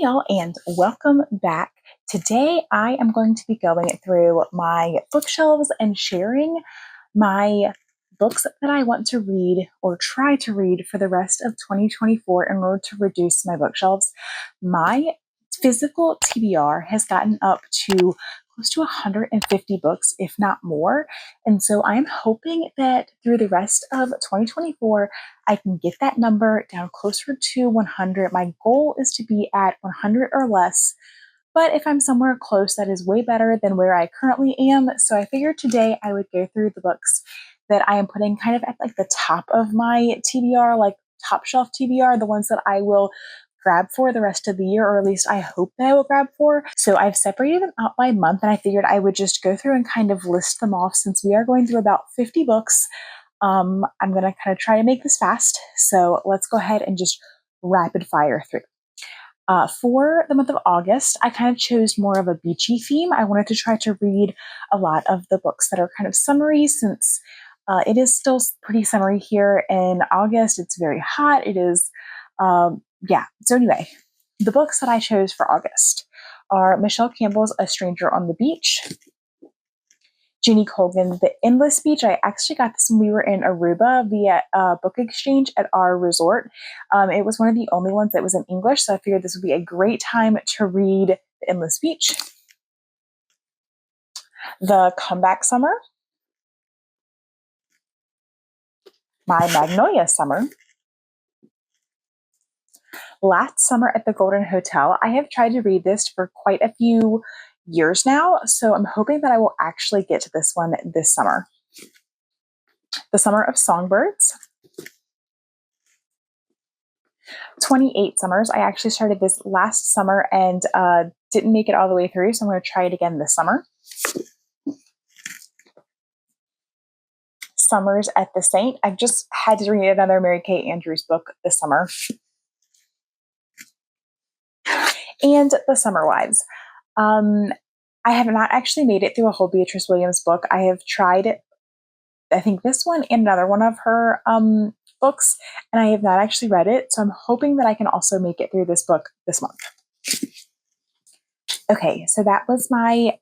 y'all, and welcome back. Today I am going to be going through my bookshelves and sharing my books that I want to read or try to read for the rest of 2024 in order to reduce my bookshelves. My physical TBR has gotten up to close to 150 books, if not more. And so I'm hoping that through the rest of 2024, I can get that number down closer to 100. My goal is to be at 100 or less. But if I'm somewhere close, that is way better than where I currently am. So I figured today I would go through the books that I am putting kind of at like the top of my TBR, like top shelf TBR, the ones that I will grab for the rest of the year, or at least I hope that I will grab for. So I've separated them out by month, and I figured I would just go through and kind of list them off since we are going through about 50 books. I'm going to kind of try to make this fast. So let's go ahead and just rapid fire through. For the month of August, I kind of chose more of a beachy theme. I wanted to try to read a lot of the books that are kind of summery since it is still pretty summery here in August. It's very hot. It is, So anyway, the books that I chose for August are Michelle Campbell's A Stranger on the Beach, Jeannie Colgan's The Endless Beach. I actually got this when we were in Aruba via book exchange at our resort. It was one of the only ones that was in English, so I figured this would be a great time to read The Endless Beach. The Comeback Summer, My Magnolia Summer, Last Summer at the Golden Hotel. I have tried to read this for quite a few years now, so I'm hoping that I will actually get to this one this summer. The Summer of Songbirds, 28 Summers. I actually started this last summer and didn't make it all the way through, so I'm going to try it again this summer. Summers at the Saint. I just had to read another Mary Kay Andrews book this summer. And The Summer Wives. I have not actually made it through a whole Beatrice Williams book. I have tried, I think, this one and another one of her books, and I have not actually read it. So I'm hoping that I can also make it through this book this month. Okay, so that was my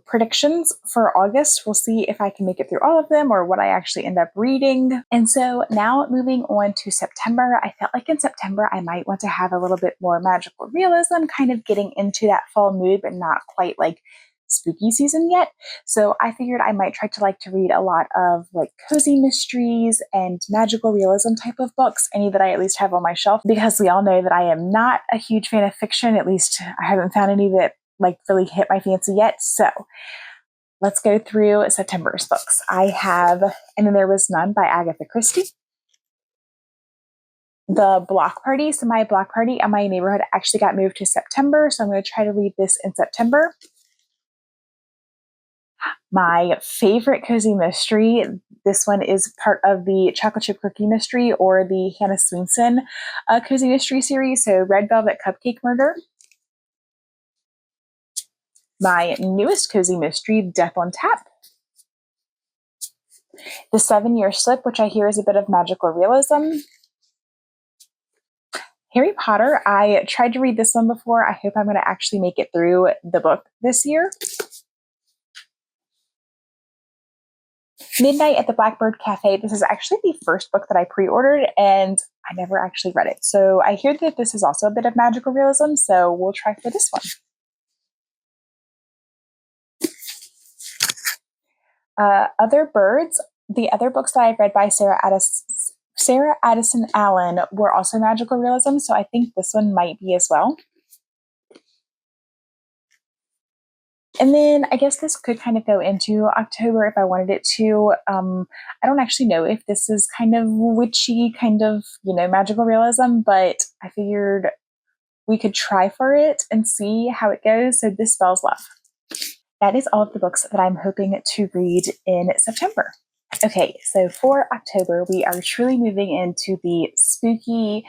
predictions for August. We'll see if I can make it through all of them or what I actually end up reading. And so now moving on to September, I felt like in September I might want to have a little bit more magical realism, kind of getting into that fall mood, but not quite like spooky season yet. So I figured I might try to read a lot of like cozy mysteries and magical realism type of books, any that I at least have on my shelf, because we all know that I am not a huge fan of fiction. At least I haven't found any that really hit my fancy yet. So let's go through September's books. I have And Then There Was None by Agatha Christie. The Block Party. So my block party at my neighborhood actually got moved to September, so I'm going to try to read this in September. My favorite cozy mystery. This one is part of the Chocolate Chip Cookie Mystery or the Hannah Swinson cozy mystery series. So Red Velvet Cupcake Murder. My newest cozy mystery, Death on Tap. The 7-Year Slip, which I hear is a bit of magical realism. Harry Potter. I tried to read this one before. I hope I'm going to actually make it through the book this year. Midnight at the Blackbird Cafe. This is actually the first book that I pre-ordered, and I never actually read it. So I hear that this is also a bit of magical realism, so we'll try for this one. Other Birds. The other books that I've read by Sarah Addison Allen were also magical realism, so I think this one might be as well. And then I guess this could kind of go into October if I wanted it to. I don't actually know if this is kind of witchy, kind of, magical realism, but I figured we could try for it and see how it goes. So This Spells Love. That is all of the books that I'm hoping to read in September. Okay, so for October, we are truly moving into the spooky,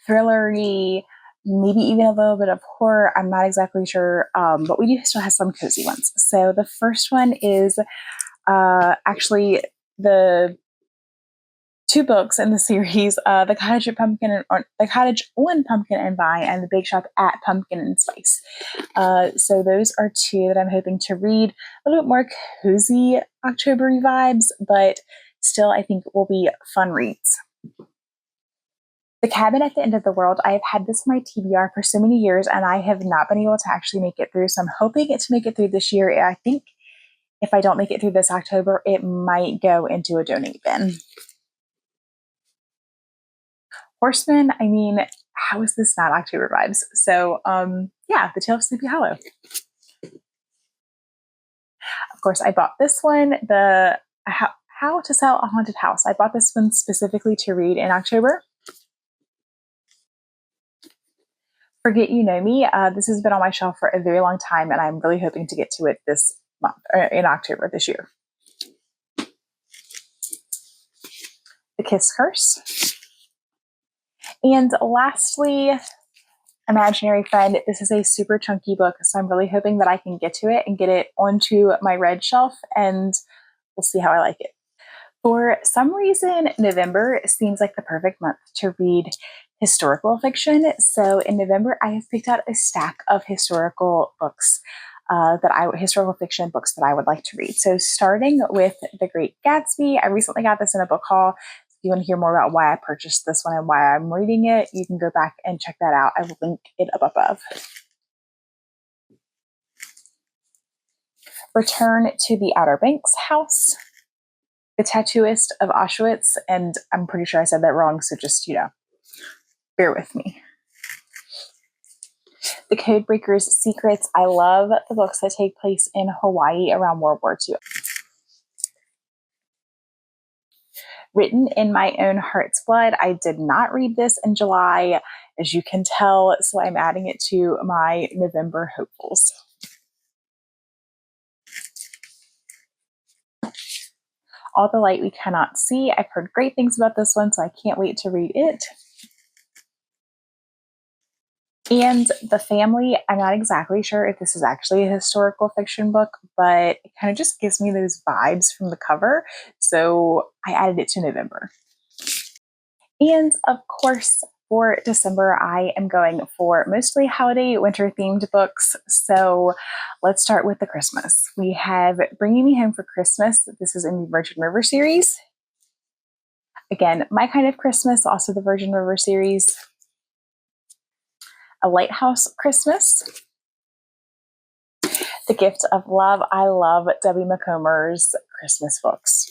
thrillery, maybe even a little bit of horror. I'm not exactly sure, but we do still have some cozy ones. So the first one is actually the two books in the series, The Cottage on Pumpkin and Vine, and The Bake Shop at Pumpkin and Spice. So those are two that I'm hoping to read. A little bit more cozy October vibes, but still I think will be fun reads. The Cabin at the End of the World, I have had this in my TBR for so many years, and I have not been able to actually make it through, so I'm hoping to make it through this year. I think if I don't make it through this October, it might go into a donate bin. Horseman, I mean, how is this not October vibes? So, yeah, The Tale of Sleepy Hollow. Of course, I bought this one, the How to Sell a Haunted House. I bought this one specifically to read in October. Forget You Know Me. This has been on my shelf for a very long time, and I'm really hoping to get to it this month, or in October this year. The Kiss Curse. And lastly, Imaginary Friend. This is a super chunky book, so I'm really hoping that I can get to it and get it onto my red shelf, and we'll see how I like it. For some reason, November seems like the perfect month to read historical fiction. So in November, I have picked out a stack of historical books historical fiction books that I would like to read. So starting with The Great Gatsby, I recently got this in a book haul. If you want to hear more about why I purchased this one and why I'm reading it, you can go back and check that out. I will link it up above. Return to the Outer Banks House. The Tattooist of Auschwitz, and I'm pretty sure I said that wrong, so just, bear with me. The Codebreaker's Secrets. I love the books that take place in Hawaii around World War II. Written in My Own Heart's Blood. I did not read this in July, as you can tell, so I'm adding it to my November hopefuls. All the Light We Cannot See. I've heard great things about this one, so I can't wait to read it. And The Family, I'm not exactly sure if this is actually a historical fiction book, but it kind of just gives me those vibes from the cover, so I added it to November. And of course, for December, I am going for mostly holiday winter-themed books, so let's start with the Christmas. We have Bringing Me Home for Christmas. This is in the Virgin River series. Again, My Kind of Christmas, also the Virgin River series. A Lighthouse Christmas. The Gift of Love. I love Debbie Macomber's Christmas books.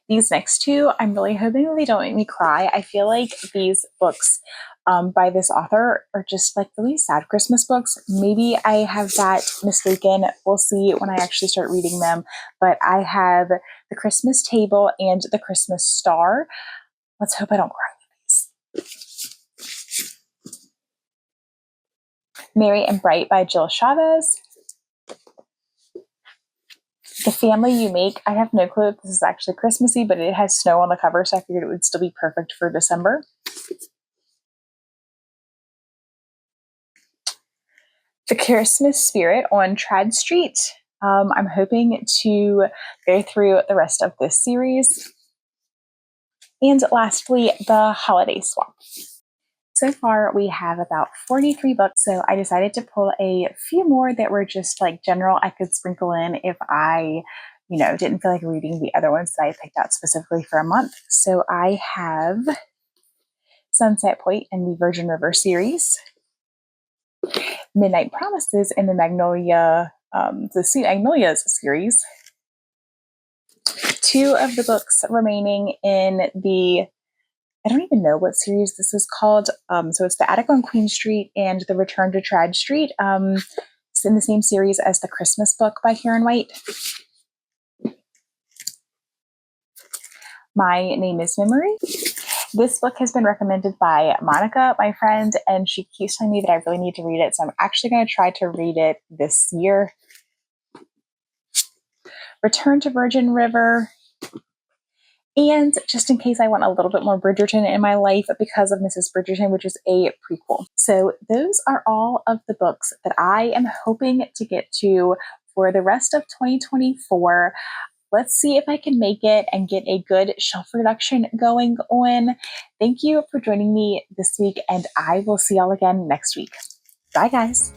These next two, I'm really hoping that they don't make me cry. I feel like these books by this author are just like really sad Christmas books. Maybe I have that mistaken. We'll see when I actually start reading them. But I have The Christmas Table and The Christmas Star. Let's hope I don't cry with these. Merry and Bright by Jill Chavez. The Family You Make. I have no clue if this is actually Christmassy, but it has snow on the cover, so I figured it would still be perfect for December. The Christmas Spirit on Trad Street. I'm hoping to go through the rest of this series. And lastly, The Holiday Swap. So far, we have about 43 books, so I decided to pull a few more that were just like general I could sprinkle in if I, didn't feel like reading the other ones that I picked out specifically for a month. So I have Sunset Point in the Virgin River series, Midnight Promises in the Sweet Magnolias series, two of the books remaining in the I don't even know what series this is called. So it's The Attic on Queen Street and The Return to Trad Street. It's in the same series as The Christmas Book by Karen White. My Name is Memory. This book has been recommended by Monica, my friend, and she keeps telling me that I really need to read it. So I'm actually going to try to read it this year. Return to Virgin River. And just in case I want a little bit more Bridgerton in my life, Because of Mrs. Bridgerton, which is a prequel. So those are all of the books that I am hoping to get to for the rest of 2024. let's see if I can make it and get a good shelf reduction going on. Thank you for joining me this week, and I will see y'all again next week. Bye, guys.